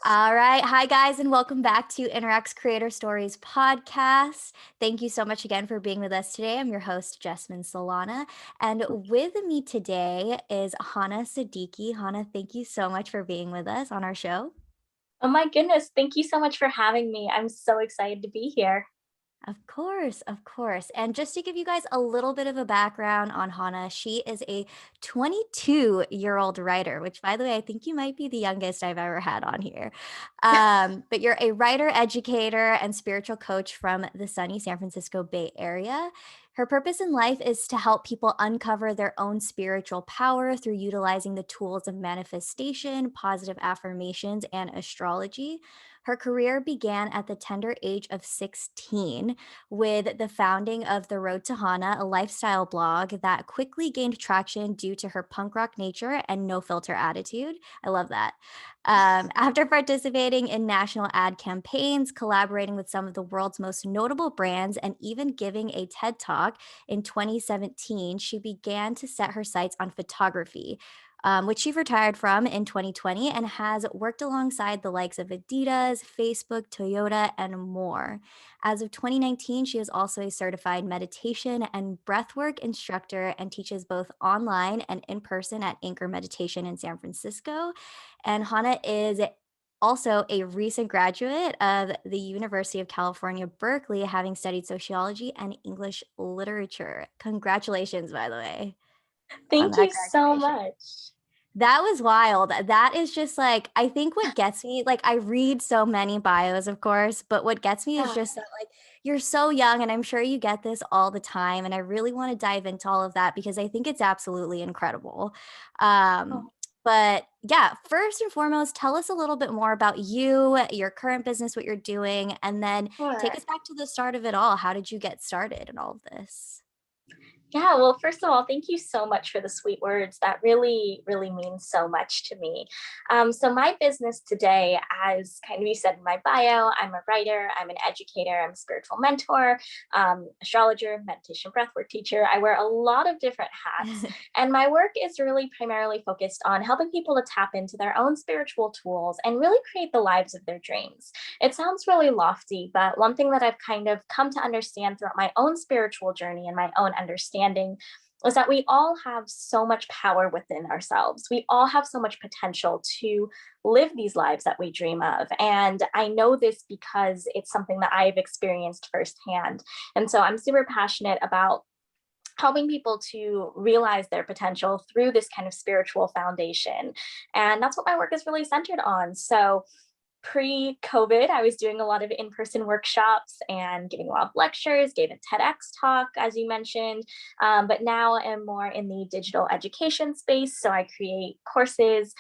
All right. Hi, guys, and welcome back to Interact's Creator Stories podcast. Thank you so much again for being with us today. I'm your host, Jasmine Solana. And with me today is Hana Siddiqui. Hana, thank you so much for being with us on our show. Oh my goodness, thank you so much for having me. I'm so excited to be here. Of course, of course. And just to give you guys a little bit of a background on Hana, she is a 22-year-old writer, which, by the way, I think you might be the youngest I've ever had on here. But you're a writer, educator, and spiritual coach from the sunny San Francisco Bay Area. Her purpose in life is to help people uncover their own spiritual power through utilizing the tools of manifestation, positive affirmations, and astrology. Her career began at the tender age of 16 with the founding of The Road to Hana, a lifestyle blog that quickly gained traction due to her punk rock nature and no filter attitude. I love that. After participating in national ad campaigns, collaborating with some of the world's most notable brands, and even giving a TED Talk in 2017, she began to set her sights on photography, which she retired from in 2020 and has worked alongside the likes of Adidas, Facebook, Toyota, and more. As of 2019, she is also a certified meditation and breathwork instructor and teaches both online and in person at Anchor Meditation in San Francisco. And Hana is also a recent graduate of the University of California, Berkeley, having studied sociology and English literature. Congratulations, by the way, on Thank that you so graduation. much. That was wild. That is just like, I think what gets me, like, I read so many bios, of course, but what gets me is Yeah. just that, like, you're so young, and I'm sure you get this all the time. And I really want to dive into all of that because I think it's absolutely incredible. Um, Oh, but yeah, first and foremost, tell us a little bit more about you, your current business, what you're doing, and then take sure. us back to the start of it all. How did you get started in all of this? Yeah, well, first of all, thank you so much for the sweet words. That really, really means so much to me. So, my business today, as kind of you said in my bio, I'm a writer, I'm an educator, I'm a spiritual mentor, astrologer, meditation breathwork teacher. I wear a lot of different hats, and my work is really primarily focused on helping people to tap into their own spiritual tools and really create the lives of their dreams. It sounds really lofty, but one thing that I've kind of come to understand throughout my own spiritual journey and my own understanding is that we all have so much power within ourselves. We all have so much potential to live these lives that we dream of. And I know this because it's something that I've experienced firsthand. And so I'm super passionate about helping people to realize their potential through this kind of spiritual foundation. And that's what my work is really centered on. So pre-COVID, I was doing a lot of in-person workshops and giving a lot of lectures, gave a TEDx talk, as you mentioned. But now I'm more in the digital education space. So I create courses,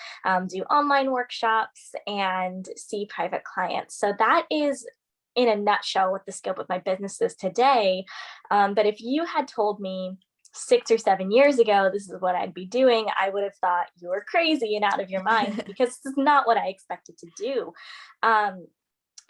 do online workshops, and see private clients. So that is in a nutshell what the scope of my business is today. But if you had told me 6 or 7 years ago, this is what I'd be doing, I would have thought you were crazy and out of your mind because this is not what I expected to do. Um,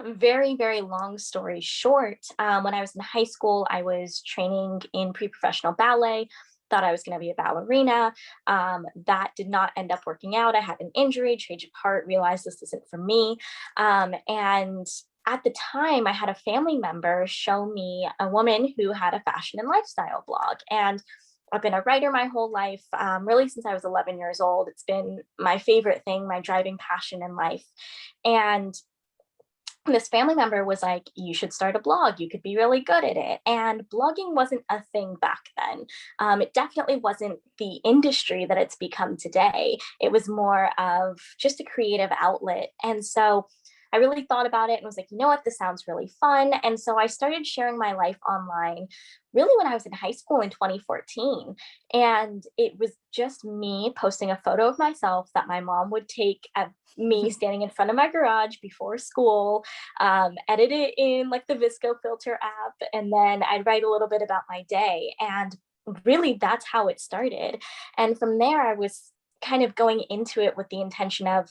Very, very long story short, when I was in high school, I was training in pre professional ballet. Thought I was going to be a ballerina. That did not end up working out. I had an injury, change of heart, realized this isn't for me. And at the time, I had a family member show me a woman who had a fashion and lifestyle blog. And I've been a writer my whole life, really since I was 11 years old. It's been my favorite thing, my driving passion in life. And this family member was like, you should start a blog. You could be really good at it. And blogging wasn't a thing back then. It definitely wasn't the industry that it's become today. It was more of just a creative outlet. And so I really thought about it and was like, you know what, this sounds really fun. And so I started sharing my life online really when I was in high school in 2014. And it was just me posting a photo of myself that my mom would take of me standing in front of my garage before school, edit it in like the Visco filter app, and then I'd write a little bit about my day. And really, that's how it started. And from there, I was kind of going into it with the intention of,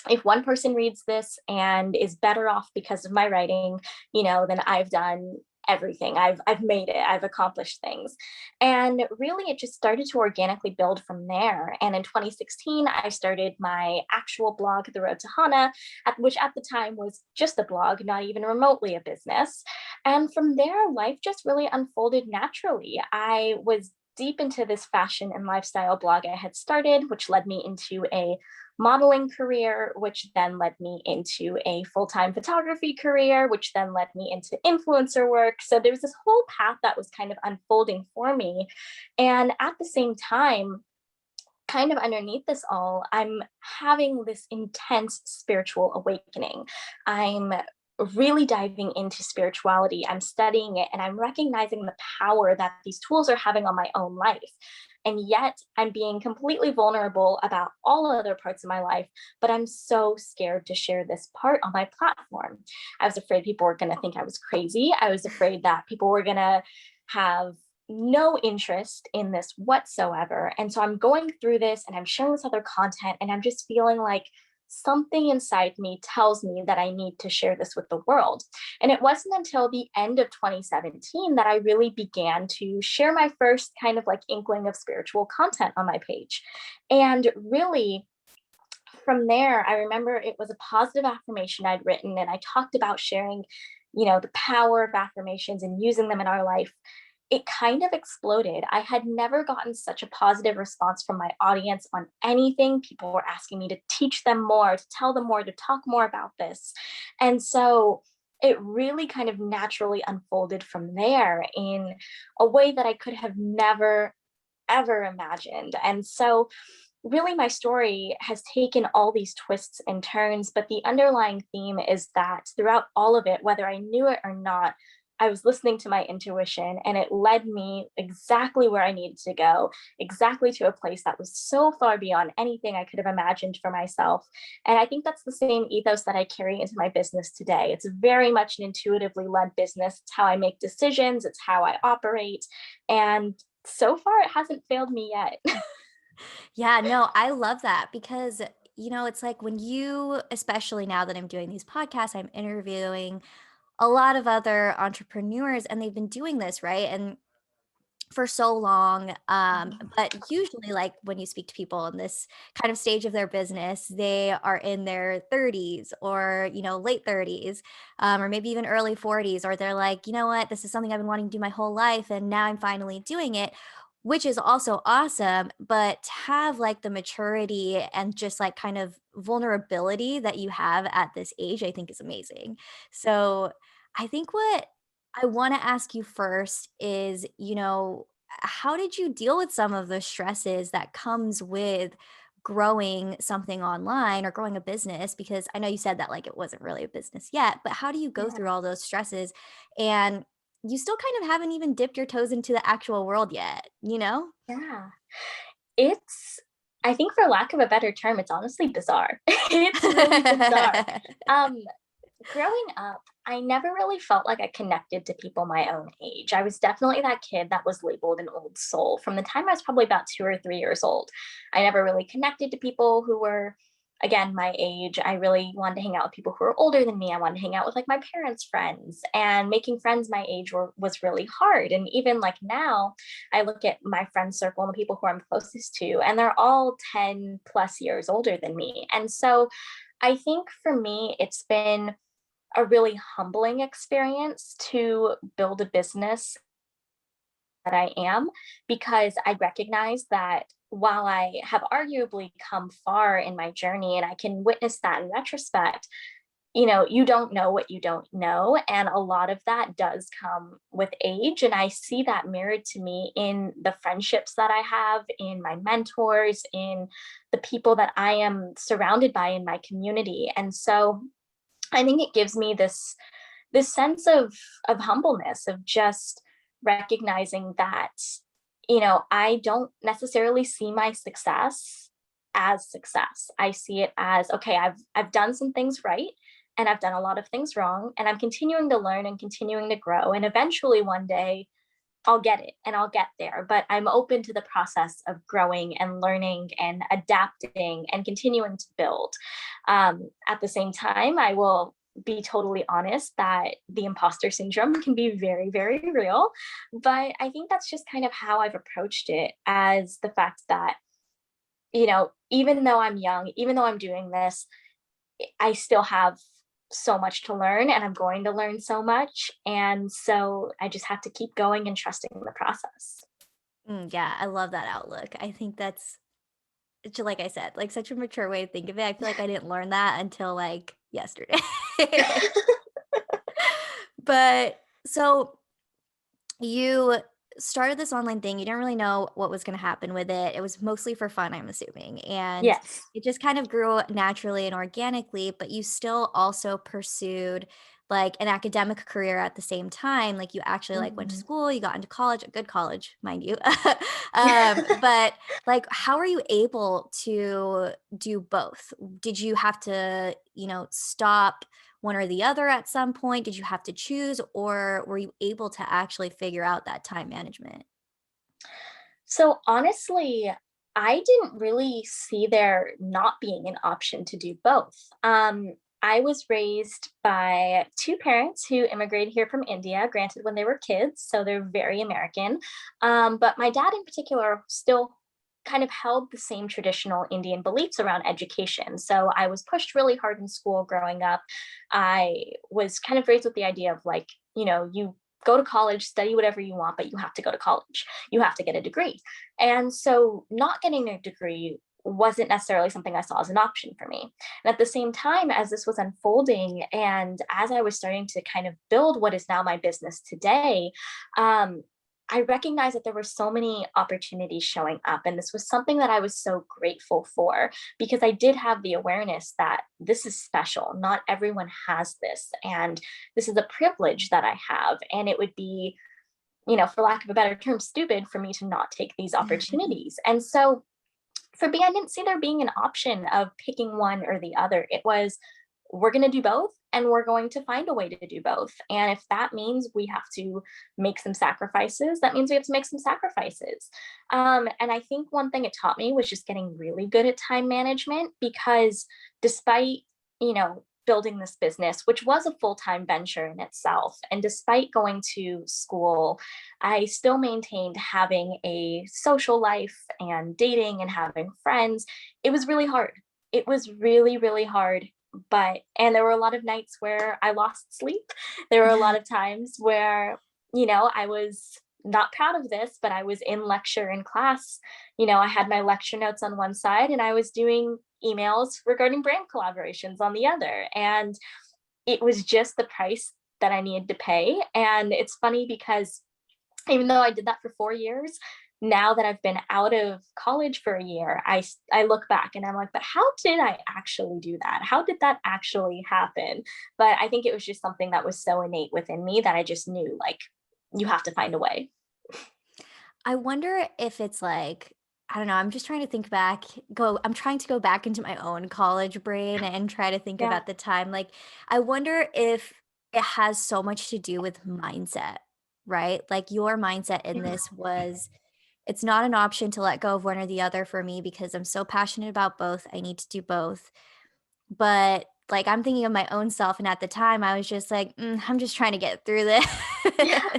if one person reads this and is better off because of my writing, than I've done, everything. I've made it. I've accomplished things. And really it just started to organically build from there. And in 2016, I started my actual blog, The Road to Hana, which at the time was just a blog, not even remotely a business. And from there, life just really unfolded naturally. I was deep into this fashion and lifestyle blog I had started, which led me into a modeling career, which then led me into a full time photography career, which then led me into influencer work. So there was this whole path that was kind of unfolding for me. And at the same time, kind of underneath this all, I'm having this intense spiritual awakening. I'm really diving into spirituality. I'm studying it and I'm recognizing the power that these tools are having on my own life. And yet I'm being completely vulnerable about all other parts of my life, but I'm so scared to share this part on my platform. I was afraid people were going to think I was crazy. I was afraid that people were going to have no interest in this whatsoever. And so I'm going through this and I'm sharing this other content and I'm just feeling like something inside me tells me that I need to share this with the world. And it wasn't until the end of 2017 that I really began to share my first kind of like inkling of spiritual content on my page. And really, from there, I remember it was a positive affirmation I'd written, and I talked about sharing, the power of affirmations and using them in our life. It kind of exploded. I had never gotten such a positive response from my audience on anything. People were asking me to teach them more, to tell them more, to talk more about this. And so it really kind of naturally unfolded from there in a way that I could have never, ever imagined. And so really my story has taken all these twists and turns, but the underlying theme is that throughout all of it, whether I knew it or not, I was listening to my intuition and it led me exactly where I needed to go, exactly to a place that was so far beyond anything I could have imagined for myself. And I think that's the same ethos that I carry into my business today. It's very much an intuitively led business. It's how I make decisions, it's how I operate. And so far, it hasn't failed me yet. Yeah, no, I love that because, it's like when you, especially now that I'm doing these podcasts, I'm interviewing a lot of other entrepreneurs and they've been doing this, right? And for so long. But usually, like when you speak to people in this kind of stage of their business, they are in their 30s or, late 30s, or maybe even early 40s, or they're like, you know what, this is something I've been wanting to do my whole life. And now I'm finally doing it, which is also awesome. But to have like the maturity and just like kind of vulnerability that you have at this age, I think is amazing. So I think what I want to ask you first is, how did you deal with some of the stresses that comes with growing something online or growing a business? Because I know you said that like it wasn't really a business yet, but how do you go through Yeah. all those stresses and you still kind of haven't even dipped your toes into the actual world yet, you know? Yeah. It's I think for lack of a better term, it's honestly bizarre. It's really bizarre. Um, Growing up, I never really felt like I connected to people my own age. I was definitely that kid that was labeled an old soul from the time I was probably about 2 or 3 years old. I never really connected to people who were, again, my age. I really wanted to hang out with people who were older than me. I wanted to hang out with like my parents' friends, and making friends my age was really hard. And even like now, I look at my friend circle and the people who I'm closest to, and they're all 10 plus years older than me. And so I think for me, it's been a really humbling experience to build a business that I am, because I recognize that while I have arguably come far in my journey and I can witness that in retrospect, you don't know what you don't know. And a lot of that does come with age. And I see that mirrored to me in the friendships that I have, in my mentors, in the people that I am surrounded by in my community. And so I think it gives me this sense of humbleness, of just recognizing that I don't necessarily see my success as success. I see it as, okay, I've done some things right and I've done a lot of things wrong, and I'm continuing to learn and continuing to grow, and eventually one day I'll get it and I'll get there. But I'm open to the process of growing and learning and adapting and continuing to build. At the same time, I will be totally honest that the imposter syndrome can be very, very real. But I think that's just kind of how I've approached it, as the fact that, even though I'm young, even though I'm doing this, I still have so much to learn and I'm going to learn so much. And so I just have to keep going and trusting the process. Yeah, I love that outlook. I think that's like I said, like such a mature way to think of it. I feel like I didn't learn that until like yesterday. But so you started this online thing. You didn't really know what was going to happen with it. It was mostly for fun, I'm assuming. And Yes. it just kind of grew naturally and organically, but you still also pursued like an academic career at the same time. Like you actually like went to Mhm. school, you got into college, a good college, mind you. But like how are you able to do both? Did you have to, stop one or the other at some point? Did you have to choose, or were you able to actually figure out that time management? So honestly, I didn't really see there not being an option to do both. I was raised by two parents who immigrated here from India, granted when they were kids, so they're very American. But my dad, in particular, still kind of held the same traditional Indian beliefs around education. So I was pushed really hard in school growing up. I was kind of raised with the idea of like, you go to college, study whatever you want, but you have to go to college. You have to get a degree. And so not getting a degree wasn't necessarily something I saw as an option for me. And at the same time, as this was unfolding and as I was starting to kind of build what is now my business today, um, I recognized that there were so many opportunities showing up. And this was something that I was so grateful for, because I did have the awareness that this is special. Not everyone has this. And this is a privilege that I have. And it would be, for lack of a better term, stupid for me to not take these opportunities. And so for me, I didn't see there being an option of picking one or the other. It was, we're going to do both and we're going to find a way to do both. And if that means we have to make some sacrifices, that means we have to make some sacrifices. And I think one thing it taught me was just getting really good at time management, because despite, building this business, which was a full time venture in itself, and despite going to school, I still maintained having a social life and dating and having friends. It was really hard. It was really, really hard. And there were a lot of nights where I lost sleep. There were a lot of times where, I was not proud of this, but I was in lecture in class. I had my lecture notes on one side and I was doing emails regarding brand collaborations on the other. And it was just the price that I needed to pay. And it's funny because even though I did that for 4 years, now that I've been out of college for a year, I look back and I'm like, but how did I actually do that? How did that actually happen? But I think it was just something that was so innate within me that I just knew, like, you have to find a way. I wonder if it's like, I don't know, I'm just trying to think back, I'm trying to go back into my own college brain and try to think Yeah. about the time. Like, I wonder if it has so much to do with mindset, right? Like, your mindset in Yeah. this was, it's not an option to let go of one or the other for me because I'm so passionate about both. I need to do both. But, like, I'm thinking of my own self, and at the time, I was just like, I'm just trying to get through this." Yeah.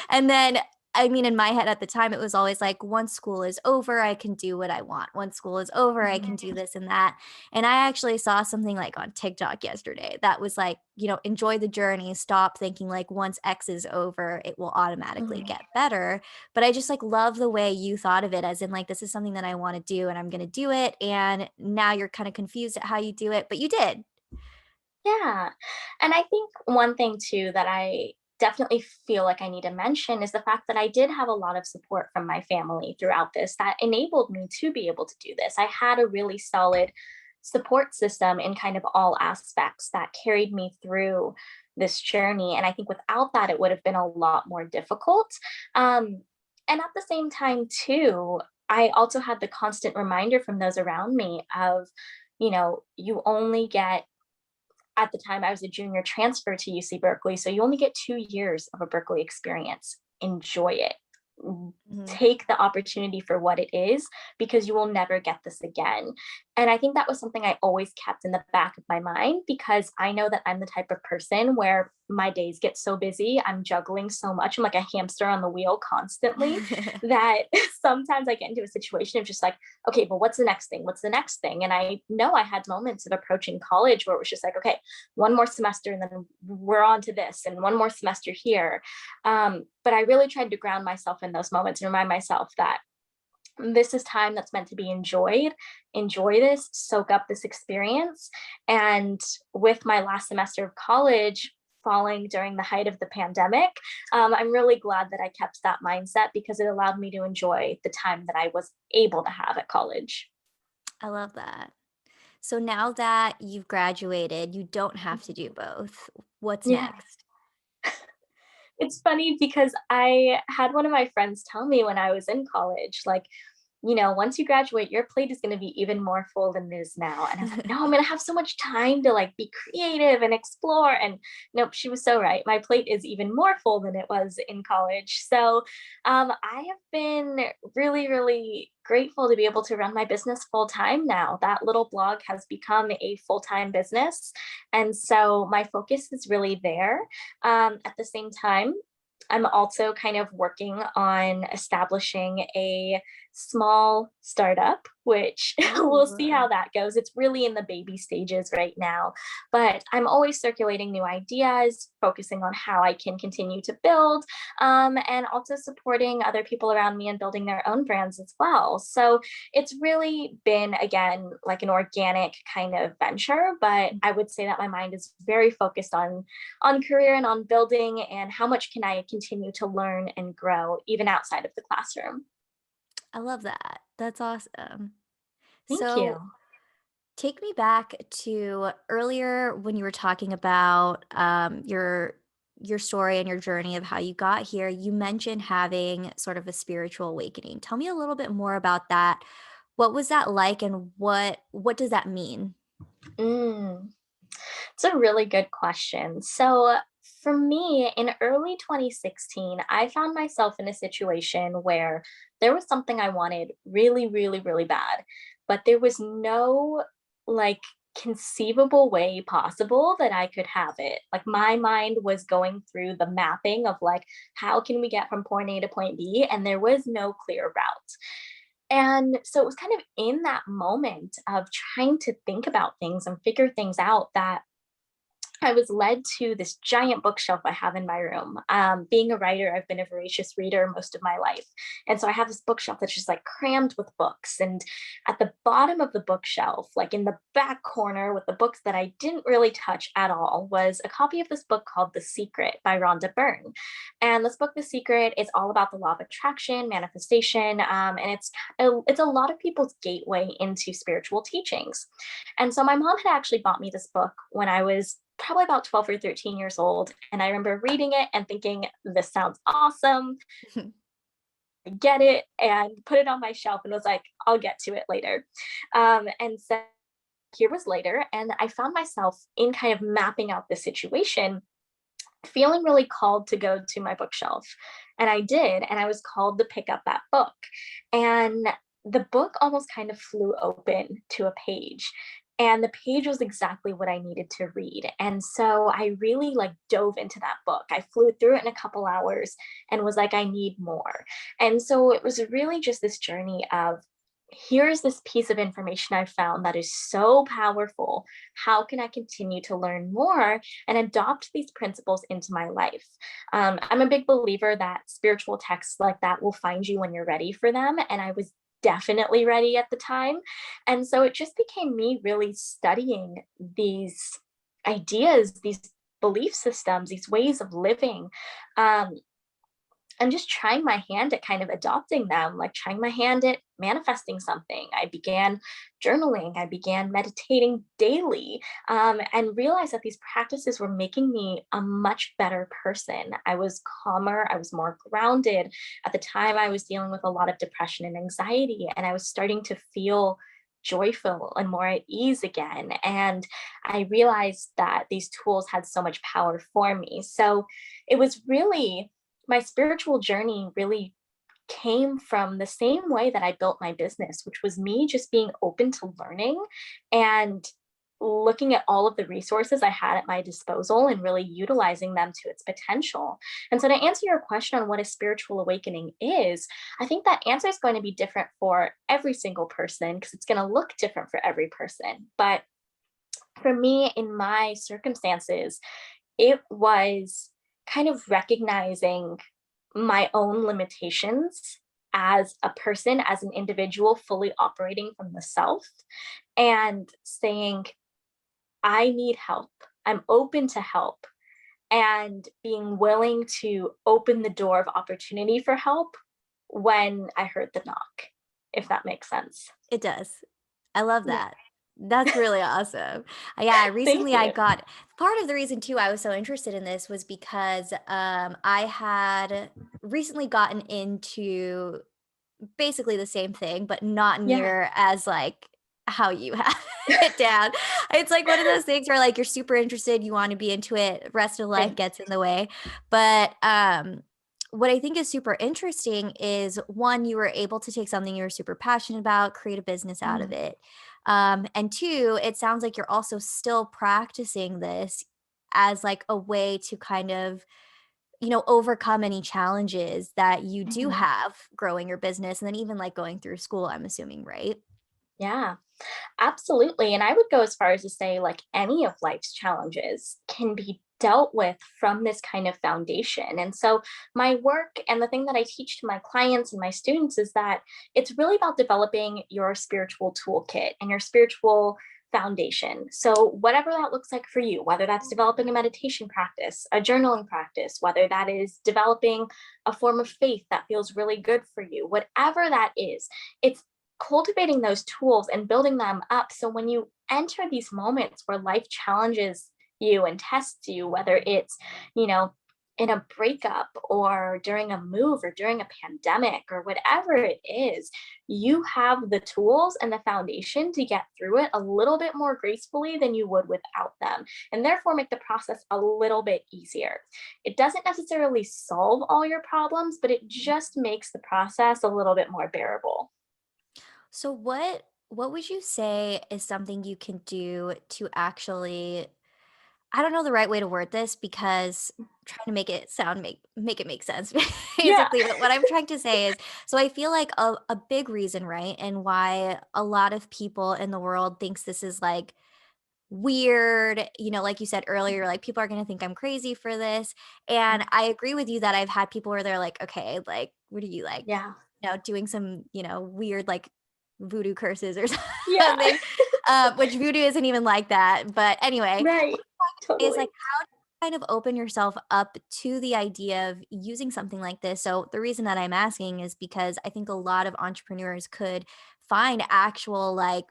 And then, I mean, in my head at the time, it was always like, "Once school is over, I can do what I want. Once school is over, I can do Mhm. this and that." And I actually saw something, like, on TikTok yesterday that was like, "Enjoy the journey. Stop thinking, like, once X is over, it will automatically Mhm. get better." But I just, like, love the way you thought of it as in, like, "This is something that I wanna do, and I'm gonna do it," and now you're kinda confused at how you do it, but you did. Yeah. And I think one thing too that I definitely feel like I need to mention is the fact that I did have a lot of support from my family throughout this that enabled me to be able to do this. I had a really solid support system in kind of all aspects that carried me through this journey. And I think without that, it would have been a lot more difficult. Um, and at the same time, too, I also had the constant reminder from those around me of, you only get, at the time I was a junior transfer to UC Berkeley. So you only get 2 years of a Berkeley experience. Enjoy it. Mhm. Take the opportunity for what it is, because you will never get this again. And I think that was something I always kept in the back of my mind because I know that I'm the type of person where my days get so busy. I'm juggling so much. I'm like a hamster on the wheel constantly that sometimes I get into a situation of just like, okay, but what's the next thing? What's the next thing? And I know I had moments of approaching college where it was just like, okay, one more semester and then we're on to this, and one more semester here. But I really tried to ground myself in those moments and remind myself that this is time that's meant to be enjoyed. Enjoy this, soak up this experience. And with my last semester of college falling during the height of the pandemic, I'm really glad that I kept that mindset because it allowed me to enjoy the time that I was able to have at college. I love that. So now that you've graduated, you don't have to Mhm. do both. What's Yeah. next? It's funny because I had one of my friends tell me when I was in college, like, once you graduate, your plate is going to be even more full than it is now. And I was like, no, I'm going to have so much time to like be creative and explore. And nope, she was so right. My plate is even more full than it was in college. So I have been really, really grateful to be able to run my business full time now. That little blog has become a full time business. And so my focus is really there. At the same time, I'm also kind of working on establishing a small startup, which we'll see Ooh, how that goes. It's really in the baby stages right now, but I'm always circulating new ideas, focusing on how I can continue to build, and also supporting other people around me and building their own brands as well. So it's really been, again, like an organic kind of venture, but I would say that my mind is very focused on career and on building and how much can I continue to learn and grow even outside of the classroom. I love that. That's awesome. Thank So you. take me back to earlier when you were talking about your story and your journey of how you got here. You mentioned having sort of a spiritual awakening. Tell me a little bit more about that. What was that like, and what does that mean? Mm, it's a really good question. So, for me, in early 2016, I found myself in a situation where there was something I wanted really, really, really bad, but there was no like conceivable way possible that I could have it. Like my mind was going through the mapping of like, how can we get from point A to point B? And there was no clear route. And so it was kind of in that moment of trying to think about things and figure things out that I was led to this giant bookshelf I have in my room. Being a writer, I've been a voracious reader most of my life. And so I have this bookshelf that's just like crammed with books. And at the bottom of the bookshelf, like in the back corner with the books that I didn't really touch at all, was a copy of this book called The Secret by Rhonda Byrne. And this book, The Secret, is all about the law of attraction, manifestation, and it's a lot of people's gateway into spiritual teachings. And so my mom had actually bought me this book when I was probably about 12 or 13 years old. And I remember reading it and thinking, this sounds awesome. I get it. And put it on my shelf and was like, I'll get to it later. And so here was later. And I found myself in kind of mapping out the situation, feeling really called to go to my bookshelf. And I did. And I was called to pick up that book. And the book almost kind of flew open to a page. And the page was exactly what I needed to read. And so I really like dove into that book. I flew through it in a couple hours and was like, I need more. And so it was really just this journey of, here's this piece of information I found that is so powerful. How can I continue to learn more and adopt these principles into my life? I'm a big believer that spiritual texts like that will find you when you're ready for them. And I was definitely ready at the time. And so it just became me really studying these ideas, these belief systems, these ways of living. Um, I'm just trying my hand at kind of adopting them, like trying my hand at manifesting something. I began journaling, I began meditating daily, and realized that these practices were making me a much better person. I was calmer, I was more grounded. At the time, I was dealing with a lot of depression and anxiety, and I was starting to feel joyful and more at ease again. And I realized that these tools had so much power for me. So it was really my spiritual journey really came from the same way that I built my business, which was me just being open to learning and looking at all of the resources I had at my disposal and really utilizing them to its potential. And so, to answer your question on what a spiritual awakening is, I think that answer is going to be different for every single person because it's going to look different for every person. But for me, in my circumstances, it was kind of recognizing my own limitations as a person, as an individual, fully operating from the self, and saying, I need help. I'm open to help, and being willing to open the door of opportunity for help when I heard the knock, if that makes sense. It does. I love Yeah. that. That's really awesome. Yeah, Thank recently I you. got part of the reason too I was so interested in this was because, I had recently gotten into basically the same thing, but not Yeah. near as, like, how you have it down. It's like one of those things where, like, you're super interested, you wanna be into it, rest of life Same. gets in the way. But, what I think is super interesting is, 1, you were able to take something you were super passionate about, create a business out of Mhm. it. And 2, it sounds like you're also still practicing this as, like, a way to kind of overcome any challenges that you do Mhm. have growing your business and then even like going through school, I'm assuming, right? Yeah. Absolutely. And I would go as far as to say, like, any of life's challenges can be dealt with from this kind of foundation. And so, my work and the thing that I teach to my clients and my students is that it's really about developing your spiritual toolkit and your spiritual foundation. So, whatever that looks like for you, whether that's developing a meditation practice, a journaling practice, whether that is developing a form of faith that feels really good for you, whatever that is, it's cultivating those tools and building them up so when you enter these moments where life challenges you and tests you, whether it's, you know, in a breakup or during a move or during a pandemic or whatever it is, you have the tools and the foundation to get through it a little bit more gracefully than you would without them, and therefore make the process a little bit easier. It doesn't necessarily solve all your problems, but it just makes the process a little bit more bearable. So what would you say is something you can do to actually, I don't know the right way to word this because I'm trying to make it sound make it make sense Yeah. basically, but what I'm trying to say is, so I feel like a big reason, right, and why a lot of people in the world thinks this is like weird, like you said earlier, like people are going to think I'm crazy for this. And I agree with you that I've had people where they're like, okay, like, what are you like, Yeah. doing some, weird like voodoo curses or Yeah. something, which voodoo isn't even like that. But anyway, Right. is like Totally. how do you kind of open yourself up to the idea of using something like this? So the reason that I'm asking is because I think a lot of entrepreneurs could find actual like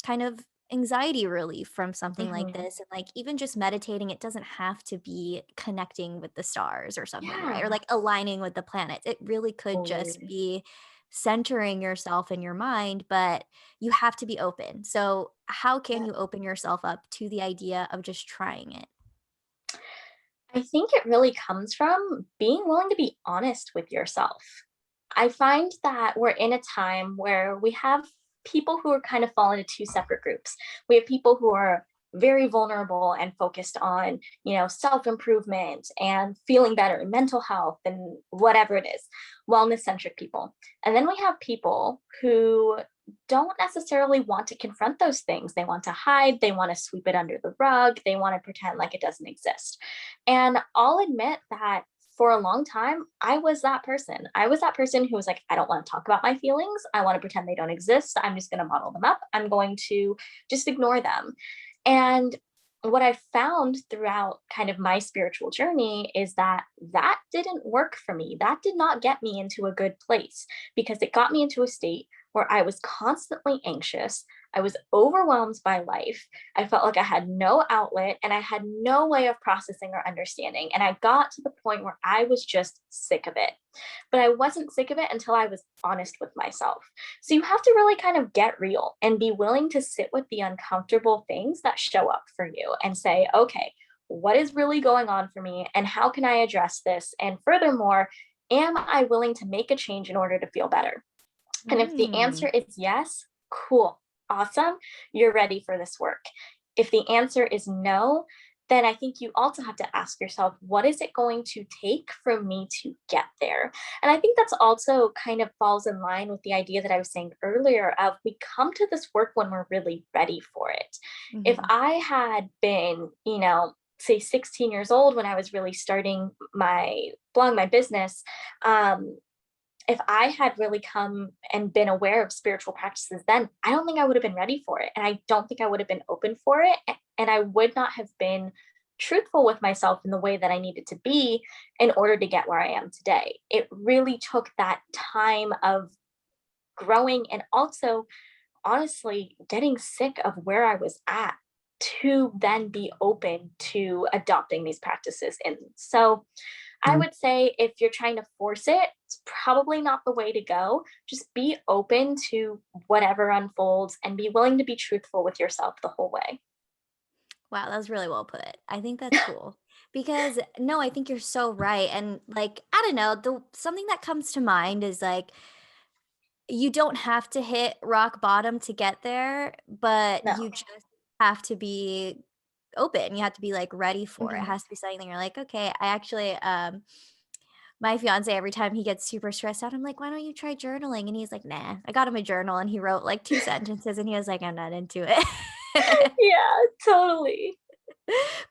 kind of anxiety relief from something like Mhm. this, and like even just meditating, it doesn't have to be connecting with the stars or something, right? Or Yeah. like aligning with the planets. It really could just Totally. be centering yourself in your mind, but you have to be open. So how can Yeah. you open yourself up to the idea of just trying it? I think it really comes from being willing to be honest with yourself. I find that we're in a time where we have people who are kind of fall into two separate groups. We have people who are very vulnerable and focused on, self improvement and feeling better, mental health, and whatever it is, wellness centric people. And then we have people who don't necessarily want to confront those things. They want to hide, they want to sweep it under the rug, they want to pretend like it doesn't exist. And I'll admit that for a long time, I was that person. I was that person who was like, I don't want to talk about my feelings. I want to pretend they don't exist. I'm just going to bottle them up. I'm going to just ignore them. And what I found throughout kind of my spiritual journey is that that didn't work for me. That did not get me into a good place because it got me into a state where I was constantly anxious. I was overwhelmed by life. I felt like I had no outlet and I had no way of processing or understanding. And I got to the point where I was just sick of it. But I wasn't sick of it until I was honest with myself. So you have to really kind of get real and be willing to sit with the uncomfortable things that show up for you and say, okay, what is really going on for me and how can I address this? And furthermore, am I willing to make a change in order to feel better? And if the answer Mm. is yes, cool, awesome, you're ready for this work. If the answer is no, then I think you also have to ask yourself, what is it going to take for me to get there? And I think that's also kind of falls in line with the idea that I was saying earlier of we come to this work when we're really ready for it. If Mhm. I had been, say 16 years old when I was really starting my blog, my business, um, if I had really come and been aware of spiritual practices then, I don't think I would have been ready for it. And I don't think I would have been open for it. And I would not have been truthful with myself in the way that I needed to be in order to get where I am today. It really took that time of growing and also, honestly, getting sick of where I was at to then be open to adopting these practices. And so, I would say if you're trying to force it, it's probably not the way to go. Just be open to whatever unfolds and be willing to be truthful with yourself the whole way. Wow, that was really well put. I think that's cool. Because no, I think you're so right. And like, I don't know, the something that comes to mind is like you don't have to hit rock bottom to get there, but No. you just have to be open. You have to be like ready for it. It Mhm. has to be something that you're like, okay, I actually my fiance, every time he gets super stressed out, I'm like, why don't you try journaling? And he's like, nah. I got him a journal and he wrote like two sentences and he was like, I'm not into it. Yeah, totally.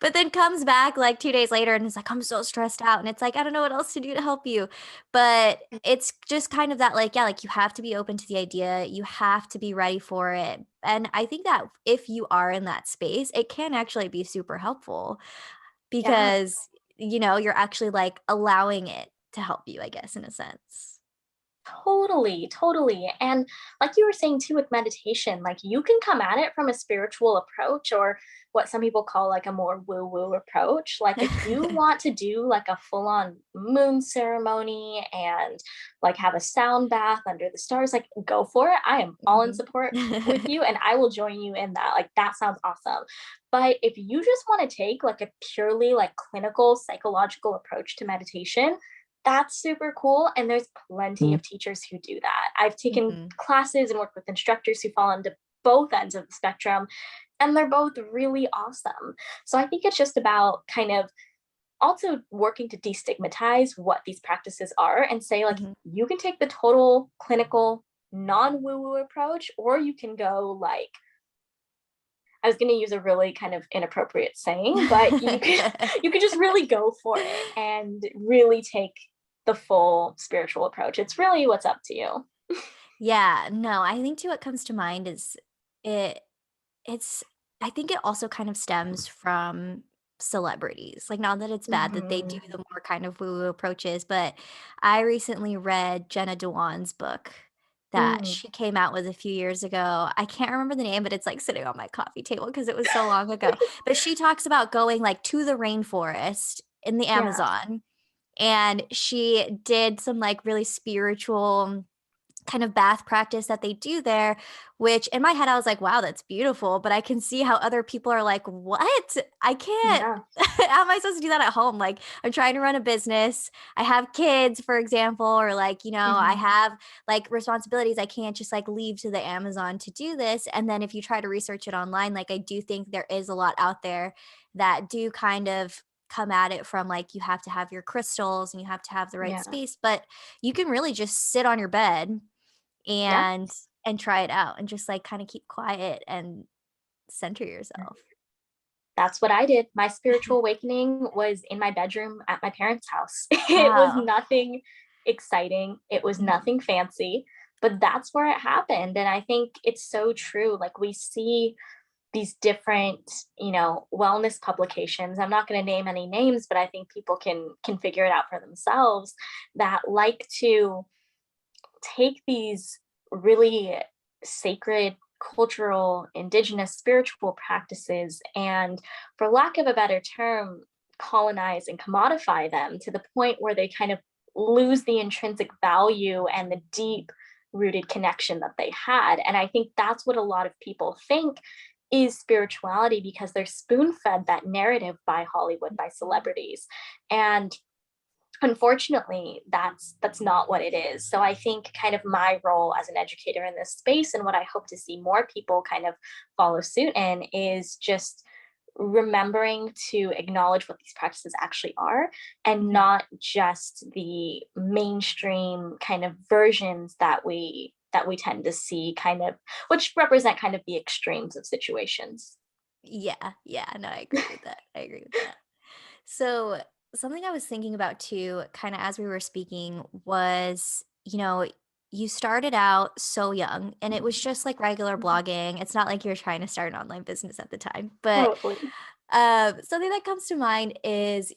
But then comes back like 2 days later and is like, "I'm so stressed out," and it's like, "I don't know what else to do to help you." But it's just kind of that, like, yeah, like, you have to be open to the idea, you have to be ready for it, and I think that if you are in that space, it can actually be super helpful Yeah. because, you're actually, like, allowing it to help you, I guess, in a sense. Totally, totally. And like you were saying too with meditation, like you can come at it from a spiritual approach or what some people call like a more woo woo approach. Like if you want to do like a full on moon ceremony and like have a sound bath under the stars, like go for it. I am all in Mhm. support with you and I will join you in that. Like that sounds awesome. But if you just want to take like a purely like clinical psychological approach to meditation, that's super cool, and there's plenty of teachers who do that. I've taken Mhm. classes and worked with instructors who fall into both ends of the spectrum, and they're both really awesome. So I think it's just about kind of also working to destigmatize what these practices are and say, like, Mhm. you can take the total clinical, non woo woo approach, or you can go like, I was going to use a really kind of inappropriate saying, but you can you can just really go for it and really take the full spiritual approach. It's really what's up to you. Yeah, no, I think too what comes to mind is it it's I think it also kind of stems from celebrities. Like, not that it's bad that they do Mhm. the more kind of woo-woo approaches, but I recently read Jenna Dewan's book that Mm. she came out with a few years ago. I can't remember the name, but it's, like, sitting on my coffee table because it was so long ago. But she talks about going, like, to the rainforest in the Yeah. Amazon, and she did some, like, really spiritual kind of bath practice that they do there, which in my head, I was like, wow, that's beautiful. But I can see how other people are like, what? I can't. Yeah. How am I supposed to do that at home? Like, I'm trying to run a business. I have kids, for example, or like, I Mhm. have like responsibilities. I can't just like leave to the Amazon to do this. And then if you try to research it online, like, I do think there is a lot out there that do kind of come at it from like, you have to have your crystals and you have to have the right Yeah. space, but you can really just sit on your bed Yeah. and try it out and just, like, kinda keep quiet and center yourself. That's what I did. My spiritual awakening was in my bedroom at my parents' house. It was Wow. nothing exciting, it was Mhm, nothing fancy, but that's where it happened, and I think it's so true, like, we see these different, wellness publications. I'm not going to name any names, but I think people can figure it out for themselves that like to take these really sacred cultural indigenous spiritual practices and, for lack of a better term, colonize and commodify them to the point where they kind of lose the intrinsic value and the deep rooted connection that they had. And I think that's what a lot of people think is spirituality because they're spoon fed that narrative by Hollywood, by mhm. celebrities. And unfortunately, that's not what it is. So I think kind of my role as an educator in this space, and what I hope to see more people kind of follow suit in, is just remembering to acknowledge what these practices actually are, and Mhm. not just the mainstream kind of versions that we tend to see, kind of, which represent kind of the extremes of situations. Yeah, yeah, no, I agree with that. I agree with that. So, something I was thinking about too, kind of as we were speaking, was, you started out so young and it was just like regular Mhm. blogging. It's not like you're trying to start an online business at the time. But Totally. something that comes to mind is,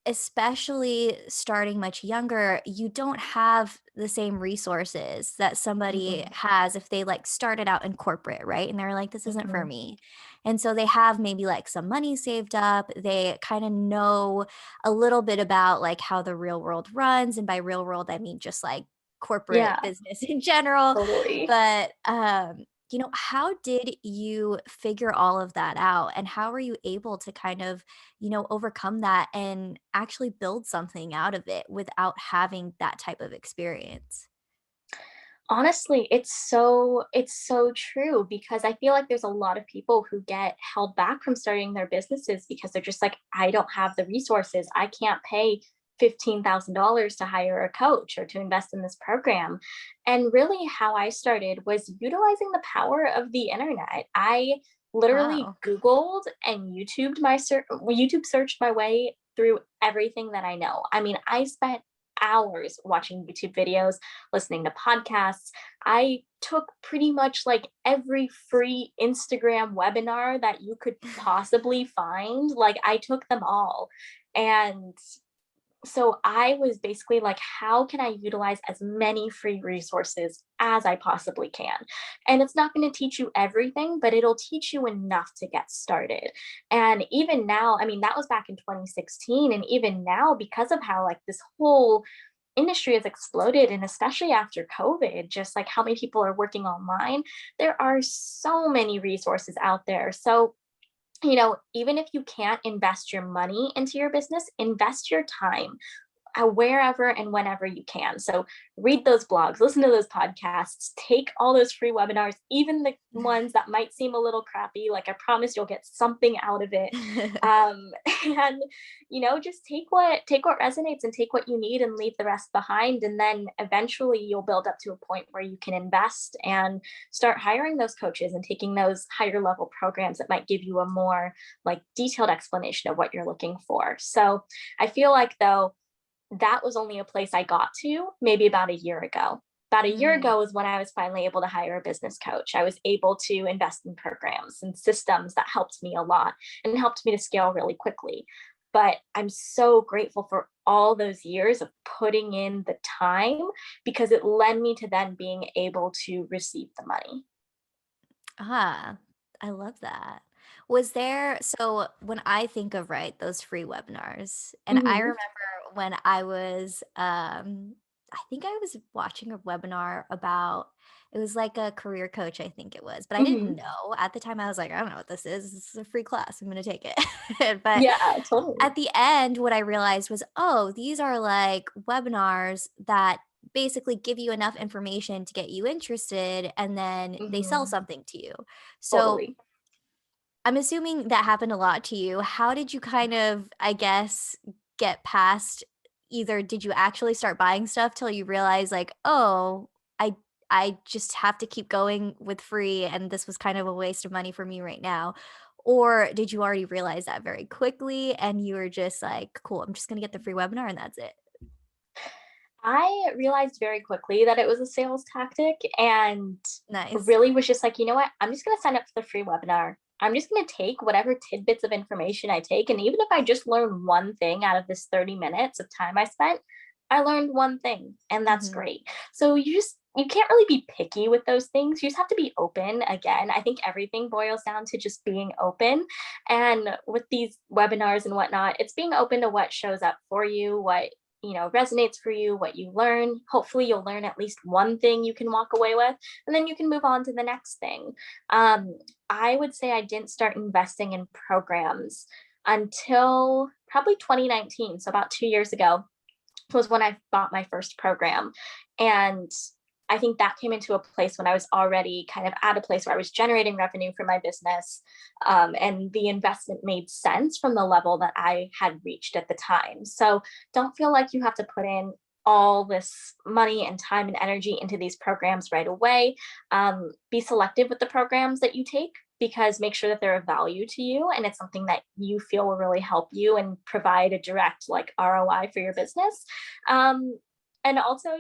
especially starting much younger, you don't have the same resources that somebody Mhm. has if they like started out in corporate, right? And they're like, this isn't for Mhm. me. And so they have maybe like some money saved up. They kind of know a little bit about like how the real world runs. And by real world, I mean just like corporate Yeah, business in general. totally. But how did you figure all of that out? And how were you able to kind of, overcome that and actually build something out of it without having that type of experience? Honestly, it's so true, because I feel like there's a lot of people who get held back from starting their businesses because they're just like, I don't have the resources. I can't pay $15,000 to hire a coach or to invest in this program. And really, how I started was utilizing the power of the internet. I literally Wow. Googled and YouTube searched my way through everything that I know. I mean, I spent hours watching YouTube videos, listening to podcasts. I took pretty much like every free Instagram webinar that you could possibly find. Like, I took them all. And so I was basically like, how can I utilize as many free resources as I possibly can? And it's not going to teach you everything, but it'll teach you enough to get started. And even now, I mean, that was back in 2016. And even now, because of how like this whole industry has exploded, and especially after COVID, just like how many people are working online, there are so many resources out there. So, even if you can't invest your money into your business, invest your time wherever and whenever you can. So read those blogs, listen to those podcasts, take all those free webinars, even the ones that might seem a little crappy. Like, I promise you'll get something out of it. Um, and just take what resonates and take what you need and leave the rest behind. And then eventually you'll build up to a point where you can invest and start hiring those coaches and taking those higher level programs that might give you a more like detailed explanation of what you're looking for. So I feel like, though, that was only a place I got to maybe about a year ago. About a year Mhm. ago was when I was finally able to hire a business coach. I was able to invest in programs and systems that helped me a lot and helped me to scale really quickly. But I'm so grateful for all those years of putting in the time, because it led me to then being able to receive the money. Ah, I love that. Was there so when I think of, right, those free webinars, and I Hmm. remember when I was, I think I was watching a webinar about it was like a career coach, I think it was, but I didn't Hmm. know. At the time, I was like, "I don't know what this is. This is a free class. I'm gonna take it." But Yeah, totally. at the end, what I realized was, oh, these are like webinars that basically give you enough information to get you interested and then they sell Hmm. something to you. So Totally. I'm assuming that happened a lot to you. How did you kind of, I guess, get past either did you actually start buying stuff till you realize like, oh, I I just have to keep going with free and this was kind of a waste of money for me right now? Or did you already realize that very quickly and you were just like, cool, I'm just gonna get the free webinar and that's it? I realized very quickly that it was a sales tactic, and Nice. really was just like, you know what? I'm just going to sign up for the free webinar. I'm just going to take whatever tidbits of information I take. And even if I just learn one thing out of this 30 minutes of time I spent, I learned one thing, and that's Mhm. great. So you can't really be picky with those things. You just have to be open. Again, I think everything boils down to just being open. And with these webinars and whatnot, it's being open to what shows up for you, what resonates for you, what you learn. Hopefully you'll learn at least one thing you can walk away with, and then you can move on to the next thing. um, I would say I didn't start investing in programs until probably 2019, so about 2 years ago. was when I bought my first program. And I think that came into a place when I was already kind of at a place where I was generating revenue for my business. And the investment made sense from the level that I had reached at the time. So don't feel like you have to put in all this money and time and energy into these programs right away. Be selective with the programs that you take, because make sure that they're of value to you and it's something that you feel will really help you and provide a direct like ROI for your business. And also,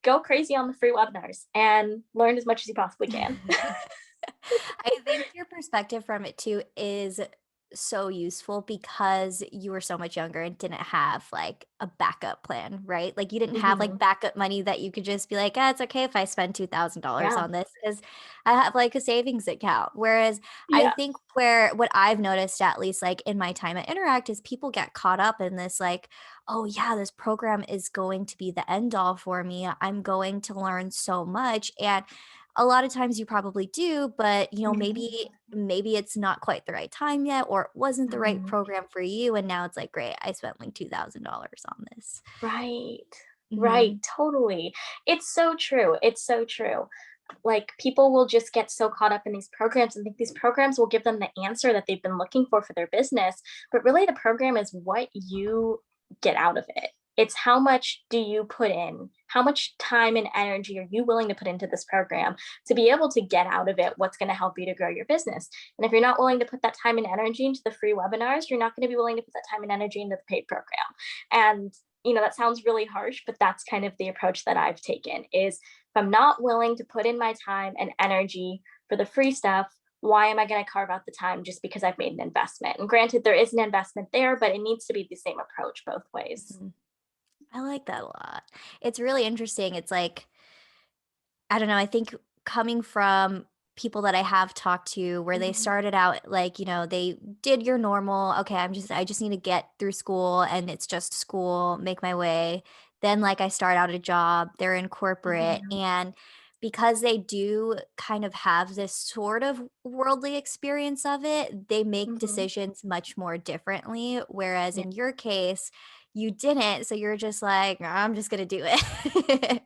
go crazy on the free webinars and learn as much as you possibly can. I think your perspective from it too is so useful because you were so much younger and didn't have like a backup plan, right? Like you didn't have like Mhm. backup money that you could just be like, ah, it's okay if I spend $2,000 Yeah. on this because I have like a savings account. Whereas I Yeah. think where what I've noticed, at least like in my time at Interact, is people get caught up in this like, oh yeah, this program is going to be the end all for me. I'm going to learn so much. And a lot of times you probably do, but, Mhm. maybe it's not quite the right time yet, or it wasn't the right Mhm. program for you, and now it's like, "Great, I spent, like, $2,000 on this." Right. Right. Mhm. Totally. It's so true. It's so true. Like people will just get so caught up in these programs and think these programs will give them the answer that they've been looking for their business, but really the program is what you get out of it. It's how much do you put in, how much time and energy are you willing to put into this program to be able to get out of it what's going to help you to grow your business. And if you're not willing to put that time and energy into the free webinars, you're not going to be willing to put that time and energy into the paid program. And that sounds really harsh, but that's kind of the approach that I've taken is, if I'm not willing to put in my time and energy for the free stuff, why am I going to carve out the time just because I've made an investment? And granted, there is an investment there, but it needs to be the same approach both ways. Mhm. I like that a lot. It's really interesting. It's like I don't know, I think coming from people that I have talked to where they Mhm. started out like, they did your normal, okay, I just need to get through school and it's just school, make my way. Then like I start out a job, they're in corporate Mhm. and because they do kind of have this sort of worldly experience of it, they make Mhm. decisions much more differently. Whereas Yeah. in your case, you didn't, so you're just like, I'm just gonna do it.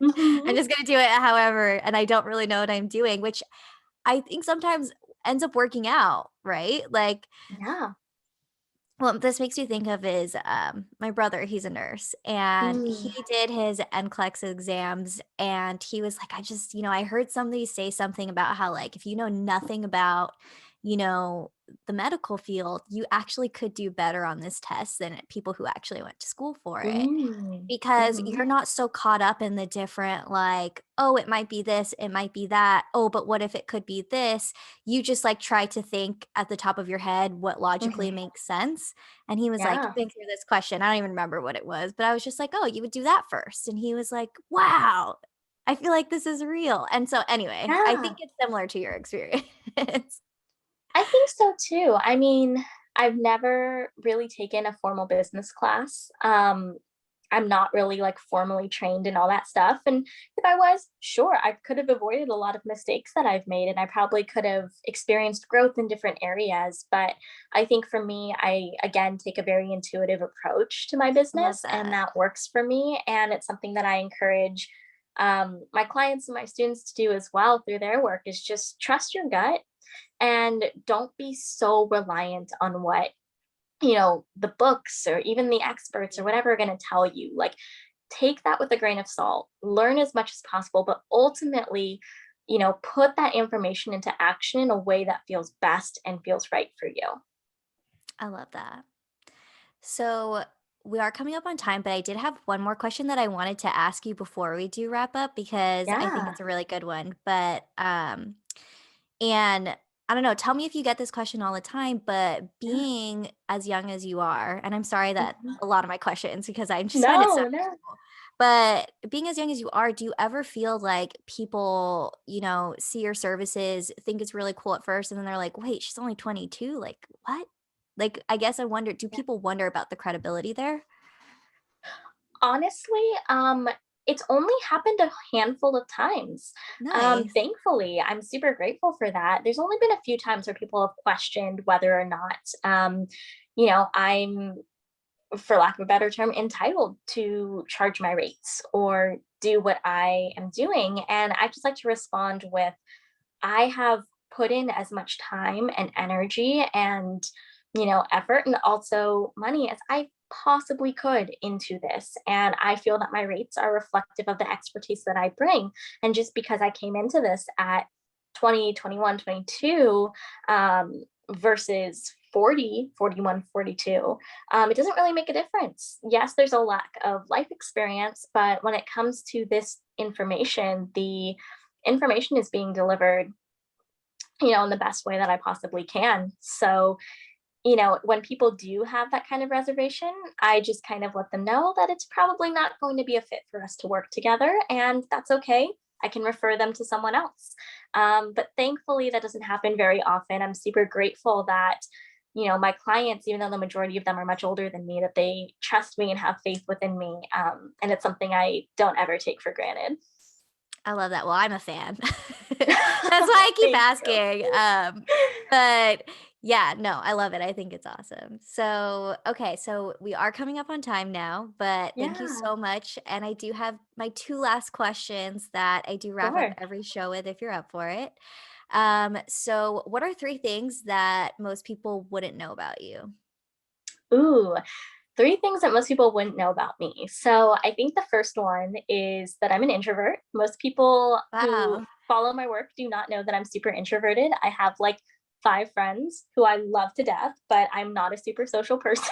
I'm Mhm. just gonna do it however, and I don't really know what I'm doing, which I think sometimes ends up working out, right? Like, Yeah. well, this makes me think of is, my brother, he's a nurse, and Mm. he did his NCLEX exams, and he was like, I heard somebody say something about how, like, if you know nothing about, you know, the medical field, you actually could do better on this test than people who actually went to school for it. Mm. Because Mhm. you're not so caught up in the different like, "Oh, it might be this, it might be that. Oh, but what if it could be this?" You just, like, try to think at the top of your head what logically Mhm. makes sense, and he was like, Yeah. going through this question, I don't even remember what it was, but I was just like, "Oh, you would do that first," and he was like, "Wow, I feel like this is real," and so anyway, I think Yeah. it's similar to your experience. I think so too. I mean, I've never really taken a formal business class. I'm not really like formally trained in all that stuff. And if I was, sure, I could have avoided a lot of mistakes that I've made and I probably could have experienced growth in different areas. But I think for me, I again take a very intuitive approach to my I love business and that. that works for me. And it's something that I encourage my clients and my students to do as well through their work is just trust your gut and don't be so reliant on what the books or even the experts or Mhm. whatever are going to tell you. Like take that with a grain of salt, learn as much as possible, but ultimately put that information into action in a way that feels best and feels right for you. I love that. So we are coming up on time, but I did have one more question that I wanted to ask you before we do wrap up because I think Yeah. it's a really good one. And I don't know, tell me if you get this question all the time, but Yeah. being as young as you are, and I'm sorry that Mhm. a lot of my questions because I just find it so No, no. cool. But being as young as you are, do you ever feel like people, see your services, think it's really cool at first, and then they're like, wait, she's only 22? Like, what? Like, I guess I wonder, do people wonder about the credibility there? Honestly, it's only happened a handful of times. Nice. Thankfully, I'm super grateful for that. There's only been a few times where people have questioned whether or not, I'm for lack of a better term, entitled to charge my rates or do what I am doing. And I just like to respond with, I have put in as much time and energy and, effort and also money as I possibly could into this. And I feel that my rates are reflective of the expertise that I bring. And just because I came into this at 20, 21, 22 versus 40, 41, 42, it doesn't really make a difference. Yes, there's a lack of life experience, but when it comes to this information, the information is being delivered, in the best way that I possibly can. So, when people do have that kind of reservation, I just kind of let them know that it's probably not going to be a fit for us to work together, and that's okay. I can refer them to someone else. But thankfully, that doesn't happen very often. I'm super grateful that, my clients, even though the majority of them are much older than me, that they trust me and have faith within me. And it's something I don't ever take for granted. I love that. Well, I'm a fan. That's why I keep Thank you. asking. But yeah, no, I love it. I think it's awesome. So, okay, so we are coming up on time now, but thank you Yeah, so much. And I do have my two last questions that I do wrap up sure. every show with if you're up for it. So what are three things that most people wouldn't know about you? Ooh, three things that most people wouldn't know about me. So I think the first one is that I'm an introvert. Most people who Wow. follow my work do not know that I'm super introverted. I have like five friends who I love to death, but I'm not a super social person.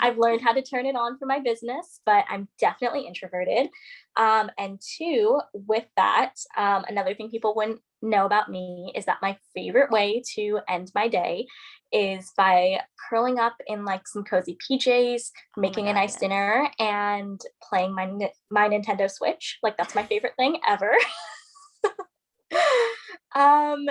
I've learned how to turn it on for my business, but I'm definitely introverted. And two, with that, another thing people wouldn't know about me is that my favorite way to end my day is by curling up in like some cozy PJs, Oh my making a God, nice yes. dinner, and playing my Nintendo Switch. Like that's my favorite thing ever. And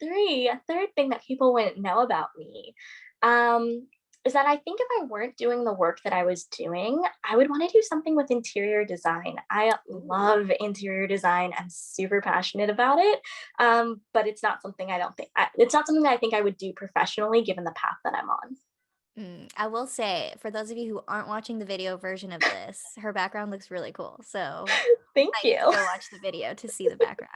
a third thing that people wouldn't know about me, um, is that I think if I weren't doing the work that I was doing, I would want to do something with interior design. I Ooh. love interior design. I'm super passionate about it. But it's not something it's not something that I think I would do professionally given the path that I'm on. I will say, for those of you who aren't watching the video version of this, her background looks really cool. So Thank might need to you. go watch the video to see the background.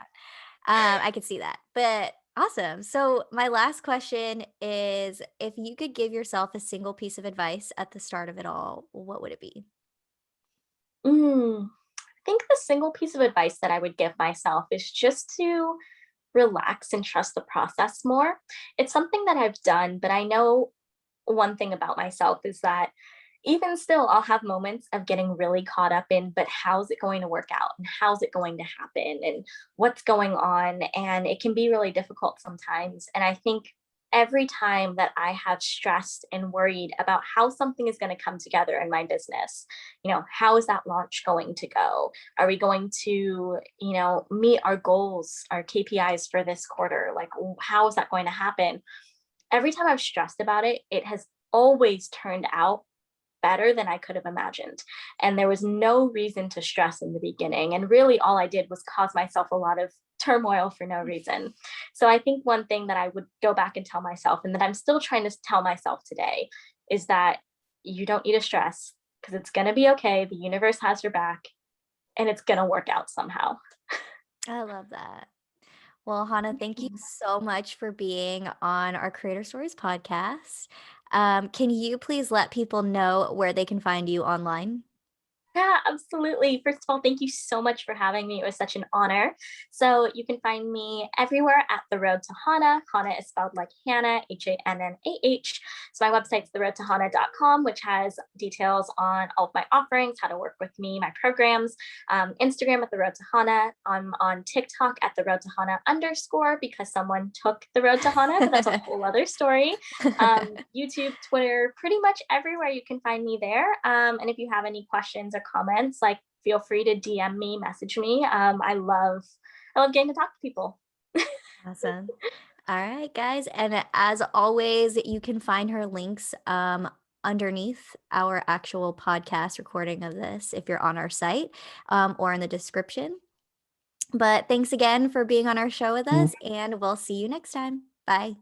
I could see that. But awesome. So my last question is if you could give yourself a single piece of advice at the start of it all, what would it be? I think the single piece of advice that I would give myself is just to relax and trust the process more. It's something that I've done, but I know one thing about myself is that even still, I'll have moments of getting really caught up in, but how's it going to work out? And how's it going to happen? And what's going on? And it can be really difficult sometimes. And I think every time that I have stressed and worried about how something is going to come together in my business, how is that launch going to go? Are we going to, meet our goals, our KPIs for this quarter? Like, how is that going to happen? Every time I've stressed about it, it has always turned out better than I could have imagined. And there was no reason to stress in the beginning. And really, all I did was cause myself a lot of turmoil for no reason. So I think one thing that I would go back and tell myself, and that I'm still trying to tell myself today, is that you don't need to stress because it's going to be okay. The universe has your back and it's going to work out somehow. I love that. Well, Hannah, thank you so much for being on our Creator Stories podcast. Can you please let people know where they can find you online? Yeah, absolutely. First of all, thank you so much for having me. It was such an honor. So you can find me everywhere at The Road to Hana. Hana is spelled like Hannah, Hannah. So my website's theroadtohana.com, which has details on all of my offerings, how to work with me, my programs, Instagram at The Road to Hana. I'm on TikTok at The Road to Hana _ because someone took The Road to Hana, but that's a whole other story. YouTube, Twitter, pretty much everywhere you can find me there. And if you have any questions or comments, like feel free to DM me, message me. I love getting to talk to people. Awesome. All right, guys. And as always, you can find her links underneath our actual podcast recording of this if you're on our site or in the description. But thanks again for being on our show with us, and we'll see you next time. Bye.